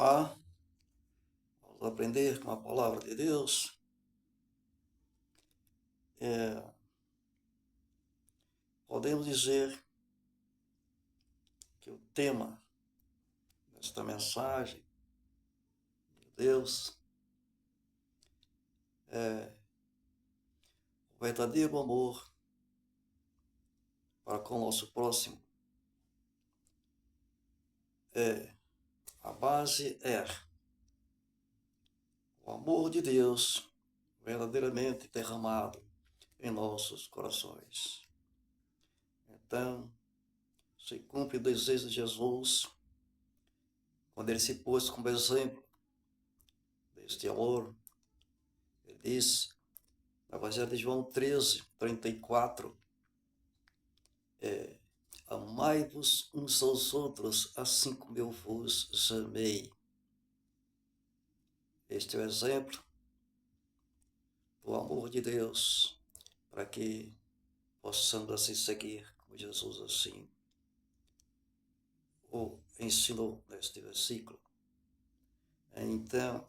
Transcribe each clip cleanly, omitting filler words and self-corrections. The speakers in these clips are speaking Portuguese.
Olá, vamos aprender com a palavra de Deus. Podemos dizer que o tema desta mensagem de Deus é o verdadeiro amor para com o nosso próximo. A base é o amor de Deus verdadeiramente derramado em nossos corações. Então, se cumpre o desejo de Jesus quando ele se pôs como exemplo deste amor. Ele disse, no Evangelho de João 13:34, amai-vos uns aos outros, assim como eu vos amei. Este é o exemplo do amor de Deus, para que possamos assim seguir como Jesus assim o ensinou neste versículo. Então,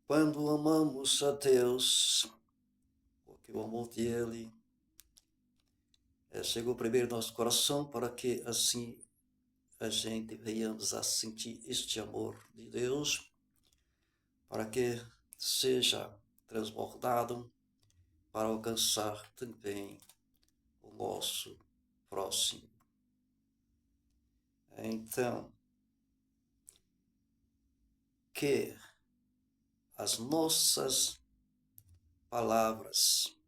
quando amamos a Deus, porque o amor dele chegou primeiro no nosso coração, para que assim a gente venhamos a sentir este amor de Deus, para que seja transbordado para alcançar também o nosso próximo. Então, que as nossas palavras,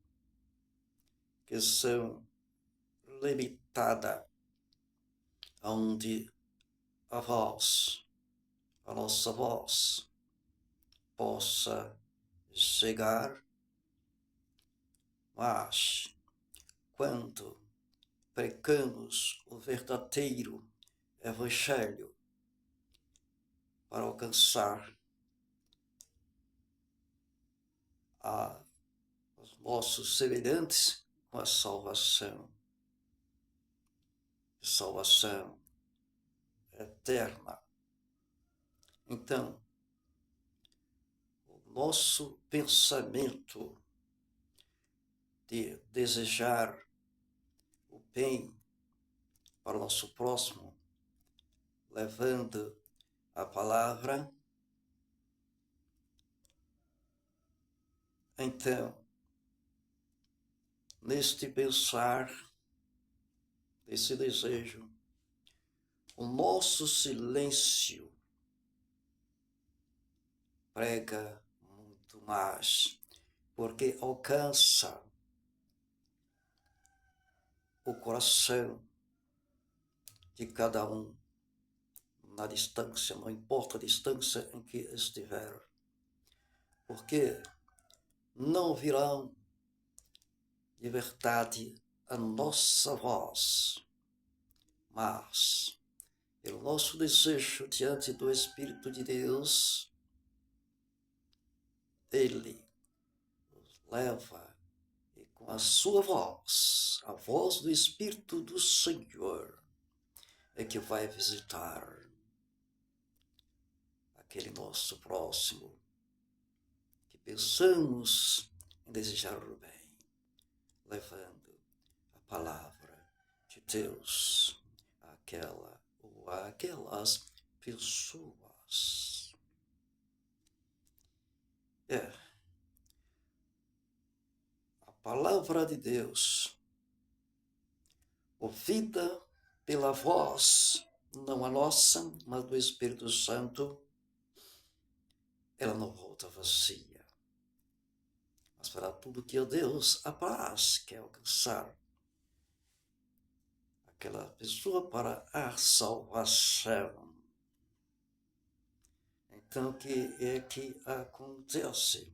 que são limitadas aonde a nossa voz, possa chegar, mas quando pregamos o verdadeiro Evangelho para alcançar os nossos semelhantes com a salvação eterna. Então, o nosso pensamento de desejar o bem para o nosso próximo, levando a palavra, então, neste pensar, nesse desejo, o nosso silêncio prega muito mais, porque alcança o coração de cada um na distância, não importa a distância em que estiver, porque não virão de verdade a nossa voz, mas pelo nosso desejo diante do Espírito de Deus, ele nos leva e com a sua voz, a voz do Espírito do Senhor, é que vai visitar aquele nosso próximo que pensamos em desejar o bem, levando a palavra de Deus àquela ou àquelas pessoas. A palavra de Deus, ouvida pela voz, não a nossa, mas do Espírito Santo, ela não volta vazia, mas para tudo que a Deus apraz, quer alcançar aquela pessoa para a salvação. Então, o que é que acontece?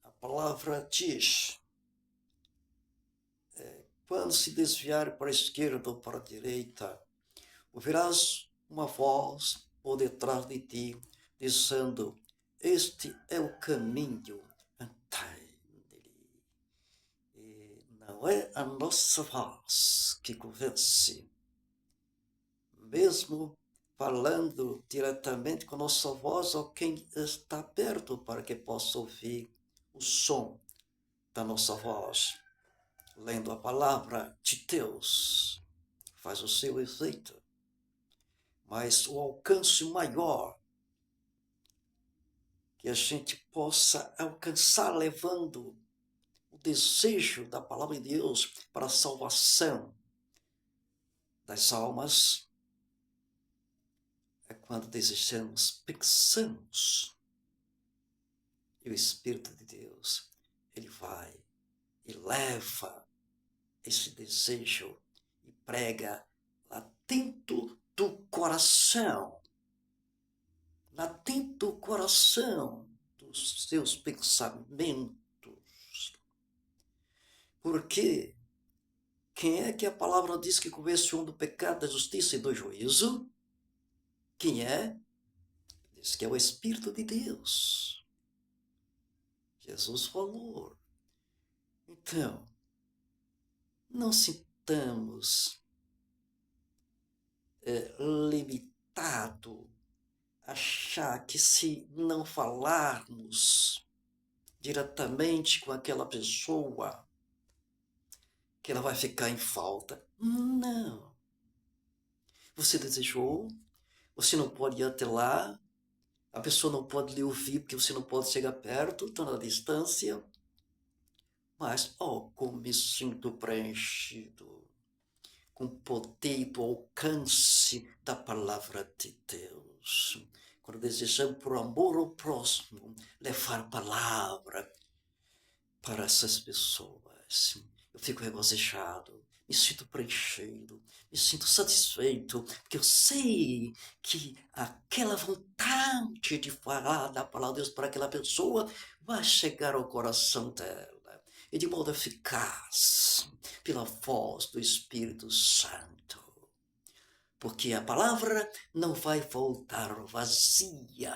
A palavra diz, quando se desviar para a esquerda ou para a direita, ouvirás uma voz por detrás de ti, dizendo, este é o caminho, andai nele. E não é a nossa voz que convence, mesmo falando diretamente com nossa voz a quem está perto para que possa ouvir o som da nossa voz, lendo a palavra de Deus, faz o seu efeito. Mas o alcance maior que a gente possa alcançar levando o desejo da palavra de Deus para a salvação das almas é quando desejamos, pensamos, e o Espírito de Deus, ele vai e leva esse desejo e prega lá dentro do coração, dos seus pensamentos. Porque quem é que a palavra diz que convence um do pecado, da justiça e do juízo? Quem é? Diz que é o Espírito de Deus. Jesus falou. Então, não sintamos limitado achar que se não falarmos diretamente com aquela pessoa, que ela vai ficar em falta. Não. Você desejou, você não pode ir até lá, a pessoa não pode lhe ouvir porque você não pode chegar perto, está na distância. Mas, como me sinto preenchido com o poder do alcance da palavra de Deus. Quando desejamos, por amor ao próximo, levar a palavra para essas pessoas. Eu fico regozijado, me sinto preenchido, me sinto satisfeito, porque eu sei que aquela vontade de falar da palavra de Deus para aquela pessoa vai chegar ao coração dela, e de modo eficaz, pela voz do Espírito Santo. Porque a palavra não vai voltar vazia,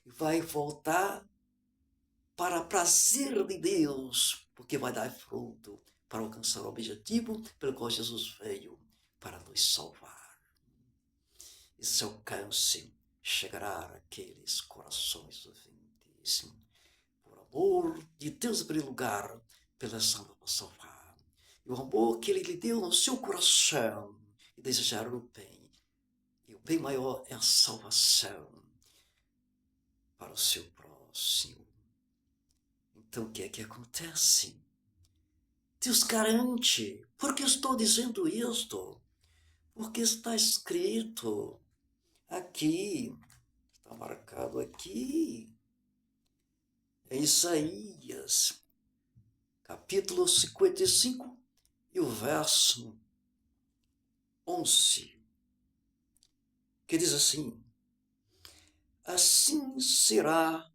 vai voltar para prazer de Deus, porque vai dar fruto para alcançar o objetivo pelo qual Jesus veio, para nos salvar. Esse alcance chegará àqueles corações ouvintes. Por amor de Deus, em primeiro lugar, pela salva para salvar. E o amor que Ele lhe deu no seu coração, e desejar o bem. E o bem maior é a salvação para o seu próximo. Então, o que é que acontece? Deus garante. Por que estou dizendo isto? Porque está escrito aqui, está marcado aqui, em Isaías, capítulo 55, e o verso 11, que diz assim: assim será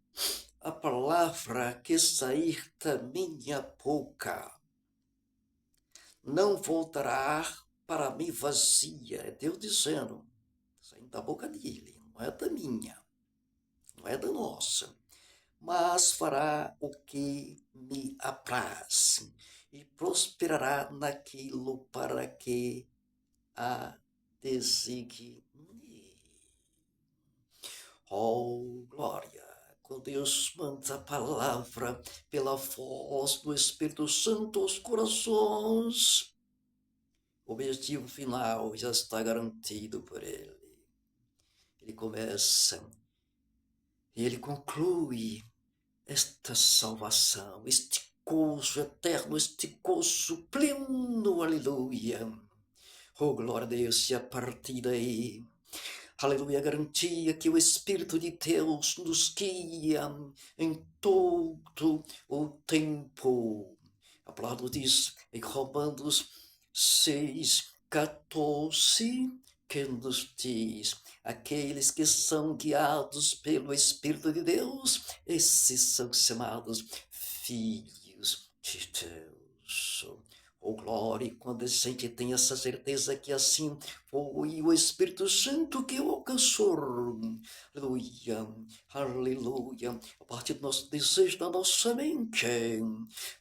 a palavra que sair da minha boca, não voltará para mim vazia. É Deus dizendo, saindo da boca dele, não é da minha, não é da nossa, mas fará o que me apraz e prosperará naquilo para que a designe. Oh, glória! Quando Deus manda a palavra pela voz do Espírito Santo aos corações, o objetivo final já está garantido por Ele. Ele começa e Ele conclui esta salvação, este gozo eterno, este gozo pleno, aleluia. Oh, glória a Deus, e a partir daí, aleluia, a garantia que o Espírito de Deus nos guia em todo o tempo. A palavra diz em Romanos 6:14, que nos diz: aqueles que são guiados pelo Espírito de Deus, esses são chamados filhos de Deus. Oh, glória, e quando a gente tem essa certeza que assim foi o Espírito Santo que o alcançou. Aleluia, aleluia. A partir do nosso desejo da nossa mente,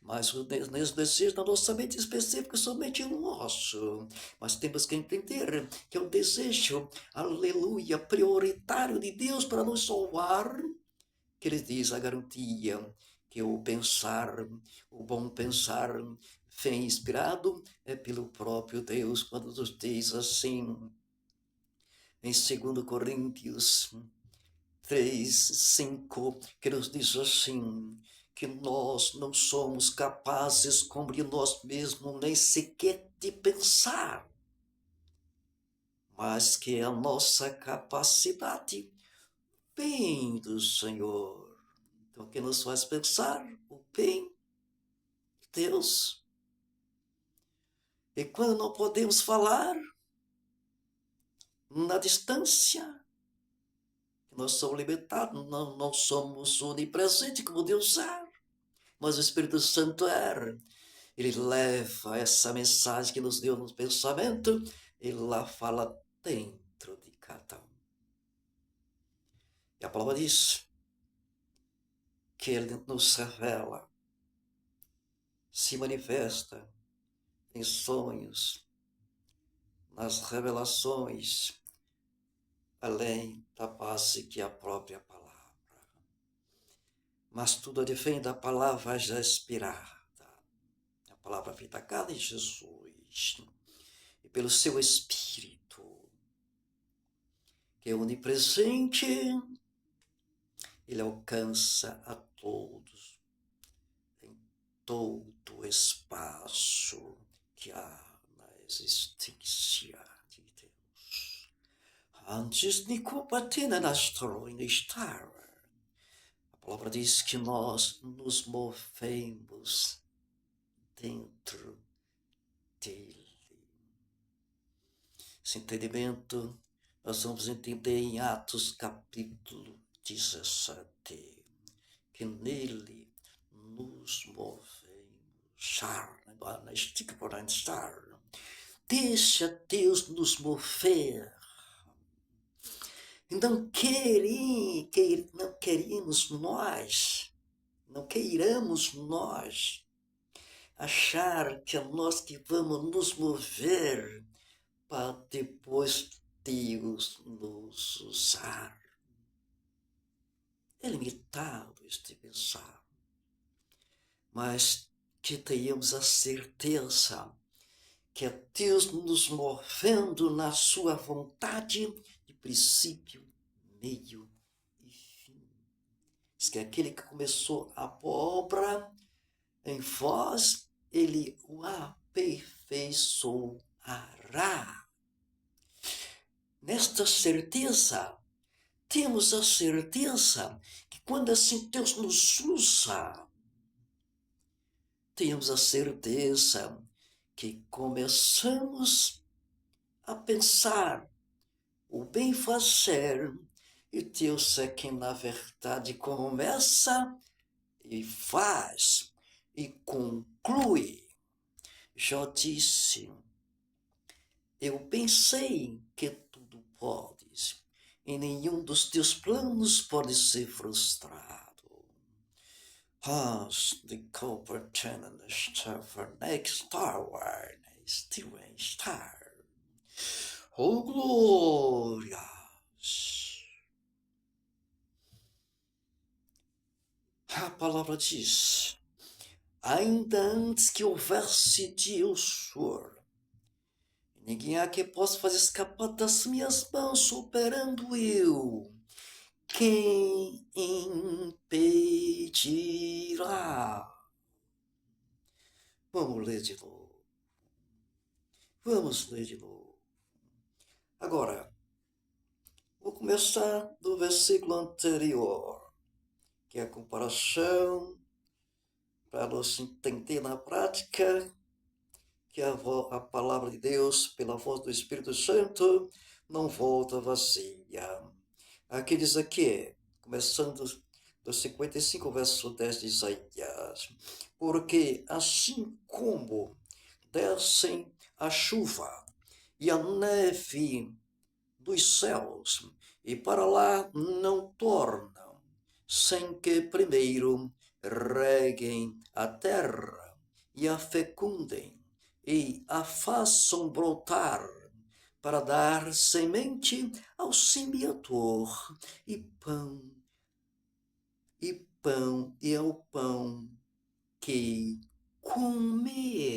mas nesse desejo da nossa mente específico somente o nosso. Mas temos que entender que é o desejo, aleluia, prioritário de Deus para nos salvar, que ele diz a garantia que o pensar, o bom pensar, vem inspirado pelo próprio Deus, quando nos diz assim, em 2 Coríntios 3:5, que nos diz assim, que nós não somos capazes, como de nós mesmos, nem sequer de pensar, mas que a nossa capacidade vem do Senhor. Então, o que nos faz pensar? O bem de Deus. E quando não podemos falar, na distância, nós somos limitados, não somos onipresentes como Deus é, mas o Espírito Santo é. Ele leva essa mensagem que nos deu no pensamento, ele lá fala dentro de cada um. E a palavra diz que ele nos revela, se manifesta em sonhos, nas revelações, além da base que é a própria palavra. Mas tudo advém da palavra já inspirada, a palavra feita a carne de Jesus, e pelo seu Espírito, que é onipresente, ele alcança a todos, em todo o espaço que há na existência de Deus. Antes de combater na história, a palavra diz que nós nos movemos dentro dele. Esse entendimento nós vamos entender em Atos capítulo 17, que nele nos movemos. Deixa Deus nos mover. Não queremos nós, não queiramos nós achar que é nós que vamos nos mover para depois Deus nos usar. É limitado este pensar, mas que tenhamos a certeza que é Deus nos movendo na sua vontade de princípio, meio e fim. Diz que aquele que começou a obra em vós, ele o aperfeiçoará. Nesta certeza, temos a certeza que quando assim Deus nos usa, temos a certeza que começamos a pensar o bem fazer, e Deus é quem na verdade começa e faz e conclui. Já disse, eu pensei que tudo podes, e nenhum dos teus planos pode ser frustrado. Hans de Copertinen Stefan Star Wars, Steven Star. Oh, glórias! A palavra diz, ainda antes que houvesse Deus, ninguém há que possa fazer escapar das minhas mãos, operando eu. Quem impedirá? Vamos ler de novo. Vamos ler de novo. Agora, vou começar do versículo anterior, que é a comparação, para nós entender na prática que a palavra de Deus, pela voz do Espírito Santo, não volta vazia. Aqui diz aqui, começando do 55, verso 10 de Isaías, porque assim como descem a chuva e a neve dos céus, e para lá não tornam, sem que primeiro reguem a terra e a fecundem e a façam brotar, para dar semente ao semeador e ao pão que comer.